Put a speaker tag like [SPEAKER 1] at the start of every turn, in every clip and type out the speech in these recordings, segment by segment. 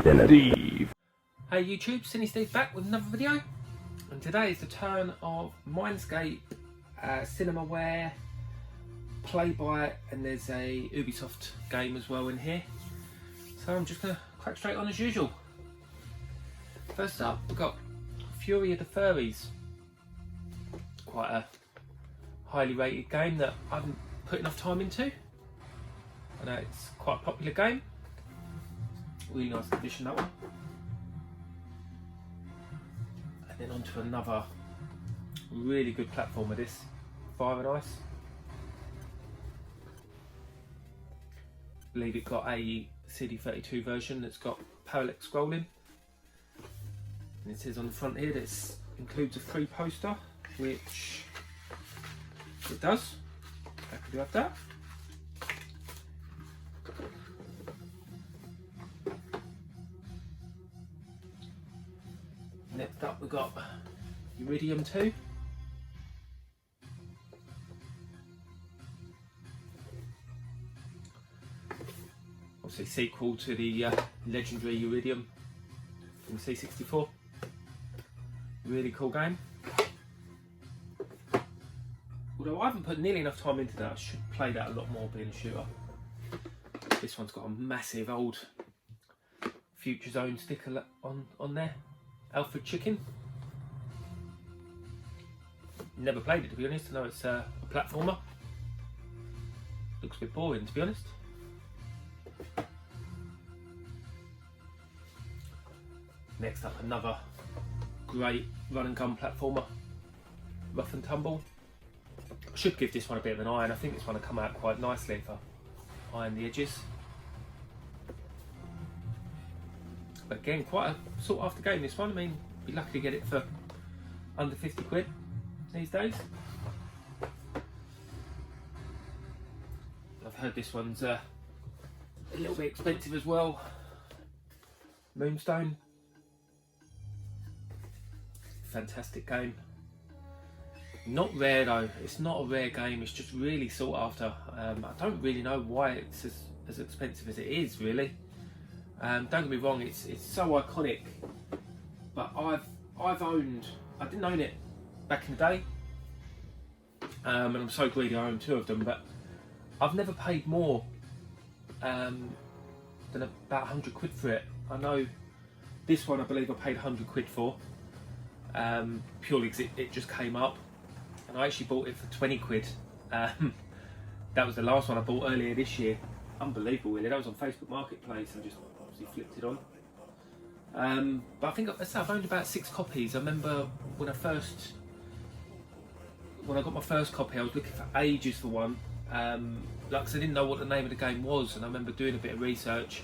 [SPEAKER 1] Steve.
[SPEAKER 2] Hey YouTube, Steve back with another video, and today is the turn of Mindscape, Cinemaware, Byte, and there's a Ubisoft game as well in here. So I'm just going to crack straight on as usual. First up, we've got Fury of the Furries. Quite a highly rated game that I haven't put enough time into. I know it's quite a popular game. Really nice condition, that one. And then on to another really good platformer, this Fire and Ice. I believe it got a CD32 version that's got parallax scrolling. And it says on the front here that it includes a free poster, which it does. Happy to have that. Next up we've got Iridium 2. Obviously sequel to the legendary Iridium from the C64. Really cool game. Although I haven't put nearly enough time into that, I should play that a lot more being a shooter. This one's got a massive old Future Zone sticker on there. Alfred Chicken. Never played it, to be honest. I know it's a platformer. Looks a bit boring, to be honest. Next up, another great run and gun platformer, Rough-and-Tumble. I should give this one a bit of an iron. I think this one will come out quite nicely if I iron the edges. But again, quite a sought after game, this one. I mean, be lucky to get it for under 50 quid these days. I've heard this one's a little bit expensive as well. Moonstone. Fantastic game. Not rare though, it's not a rare game, it's just really sought after. I don't really know why it's as expensive as it is, really. Don't get me wrong, it's so iconic, but I didn't own it back in the day, and I'm so greedy I own two of them, but I've never paid more than about 100 quid for it. I know this one I believe I paid 100 quid for, purely because it just came up, and I actually bought it for 20 quid. That was the last one I bought earlier this year. Unbelievable, really. That was on Facebook Marketplace. I just obviously flipped it on. But I think I've owned about 6 copies. I remember when I got my first copy, I was looking for ages for one. Like, 'cause I didn't know what the name of the game was, and I remember doing a bit of research,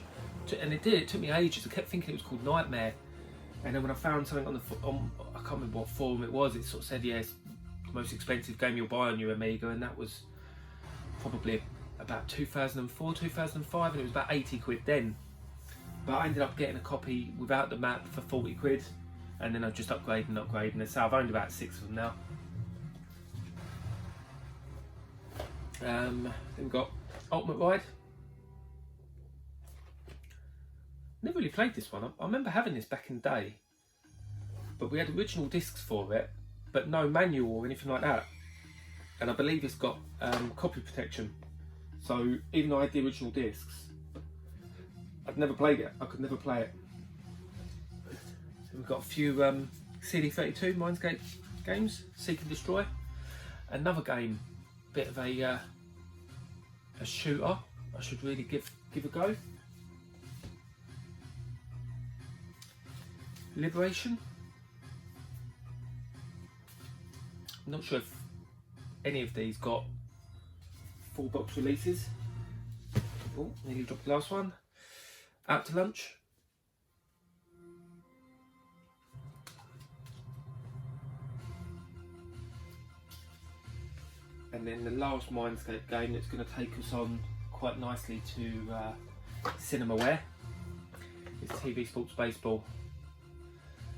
[SPEAKER 2] and it took me ages. I kept thinking it was called Nightmare, and then when I found something on I can't remember what forum it was, it sort of said, yeah, it's the most expensive game you'll buy on your Amiga, and that was probably about 2004, 2005, and it was about 80 quid then. But I ended up getting a copy without the map for 40 quid, and then I just upgraded and upgraded, and so I've owned about 6 of them now. Then we've got Ultimate Ride. Never really played this one. I remember having this back in the day, but we had original discs for it, but no manual or anything like that. And I believe it's got copy protection. So even though I had the original discs, I'd never played it. I could never play it. So we've got a few CD32 Mindscape games. Seek and Destroy. Another game, bit of a shooter. I should really give a go. Liberation. I'm not sure if any of these got full box releases. Oh, nearly dropped the last one. Out to Lunch. And then the last Mindscape game that's going to take us on quite nicely to Cinemaware is TV Sports Baseball.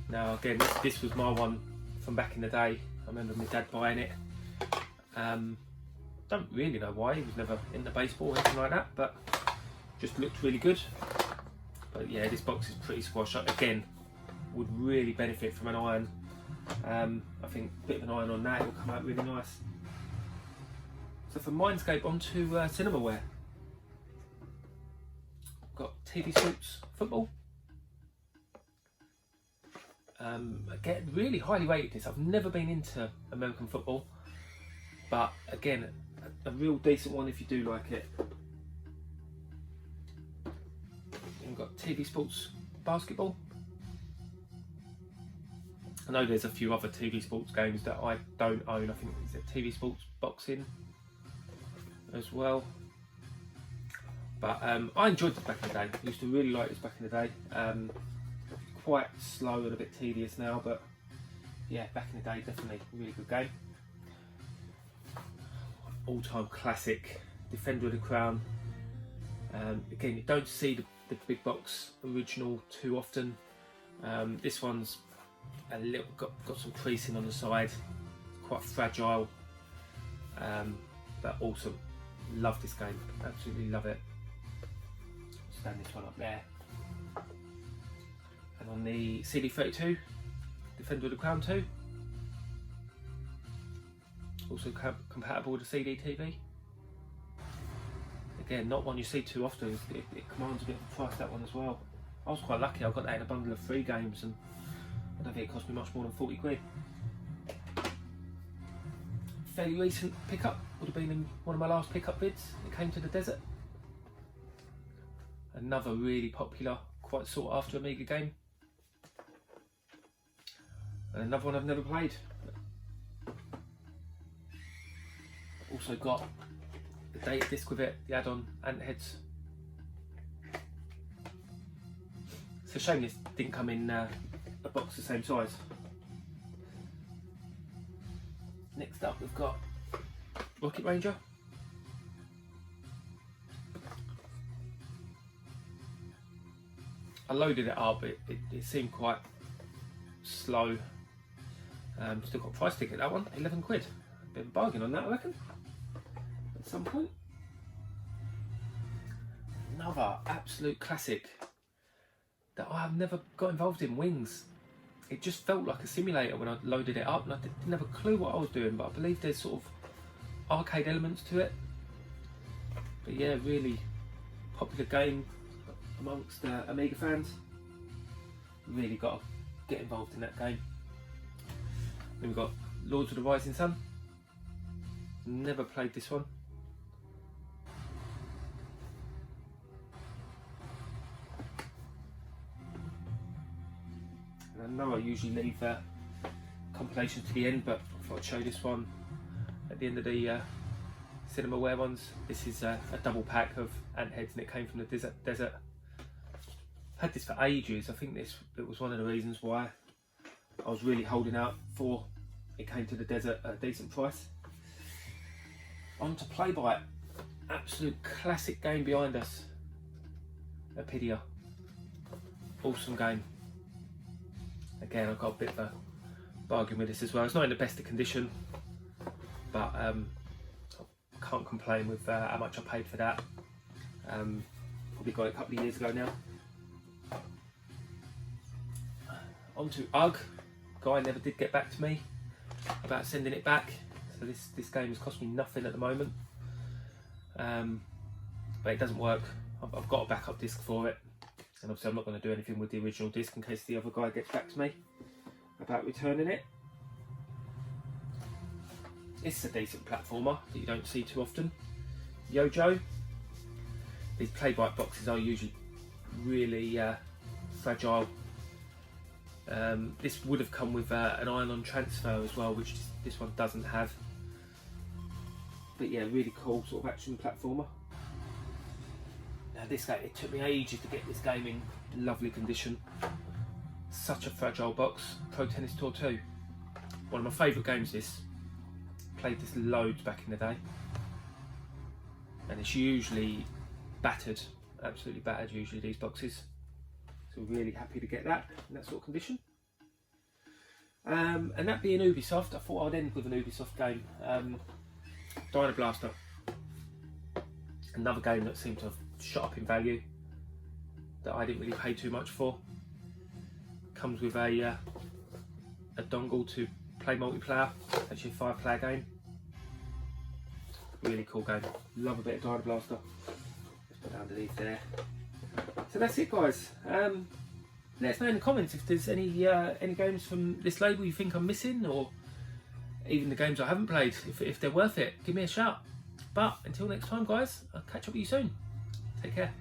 [SPEAKER 2] Now again, this was my one from back in the day. I remember my dad buying it. Don't really know why, he was never into baseball or anything like that, but just looked really good. But yeah, this box is pretty squash. Again, would really benefit from an iron. I think a bit of an iron on that, it will come out really nice. So from Mindscape onto Cinemaware. Got TV Swoops Football. Again, really highly rated this. I've never been into American football, but again, a real decent one if you do like it. And we've got TV Sports Basketball. I know there's a few other TV Sports games that I don't own. I think there's a TV Sports Boxing as well. But I enjoyed this back in the day. I used to really like this back in the day. Quite slow and a bit tedious now, but yeah, back in the day, definitely a really good game. All-time classic, Defender of the Crown. Again, you don't see the big box original too often. This one's a little got some creasing on the side, quite fragile, but awesome. Love this game, absolutely love it. Stand this one up there. And on the CD32, Defender of the Crown 2, also compatible with a CD TV. Again, not one you see too often. It commands a bit of a price, that one as well. I was quite lucky. I got that in a bundle of 3 games, and I don't think it cost me much more than 40 quid. Fairly recent pickup, would have been in one of my last pickup vids. It came to the desert. Another really popular, quite sought after Amiga game. And another one I've never played. Also got the data disc with it, the add-on ant heads. It's a shame this didn't come in a box the same size. Next up we've got Rocket Ranger. I loaded it up, it seemed quite slow. Still got a price ticket, that one, 11 quid. A bit of a bargain on that, I reckon, at some point. Another absolute classic that I've never got involved in, Wings. It just felt like a simulator when I loaded it up, and I didn't have a clue what I was doing, but I believe there's sort of arcade elements to it. But yeah, really popular game amongst Amiga fans. Really got to get involved in that game. Then we've got Lords of the Rising Sun. Never played this one. And I know I usually leave compilations to the end, but I thought I'd show this one at the end of the Cinemaware ones. This is a double pack of ant heads, and it came from the desert. Had this for ages. I think it was one of the reasons why I was really holding out for it came to the desert at a decent price. On to Byte, absolute classic game behind us. Apidia, awesome game. Again, I've got a bit of a bargain with this as well. It's not in the best of condition, but I can't complain with how much I paid for that. Probably got it a couple of years ago now. On to UGG. Guy never did get back to me about sending it back, so this game has cost me nothing at the moment, but it doesn't work. I've got a backup disc for it, and obviously I'm not going to do anything with the original disc in case the other guy gets back to me about returning it. It's a decent platformer that you don't see too often. Yojo. These Byte boxes are usually really fragile. This would have come with an iron-on transfer as well, which this one doesn't have. But yeah, really cool sort of action platformer. Now this game, it took me ages to get this game in lovely condition. Such a fragile box. Pro Tennis Tour 2. One of my favourite games this. Played this loads back in the day. And it's usually battered, absolutely battered usually, these boxes. So really happy to get that in that sort of condition. And that being Ubisoft, I thought I'd end with an Ubisoft game. Dynablaster. Another game that seemed to have shot up in value. that I didn't really pay too much for. Comes with a dongle to play multiplayer. Actually a 5-player game. Really cool game. Love a bit of Dynablaster. Let's put it underneath there. So that's it, guys. Let us know in the comments if there's any games from this label you think I'm missing, or even the games I haven't played. If they're worth it, give me a shout. But until next time, guys, I'll catch up with you soon. Take care.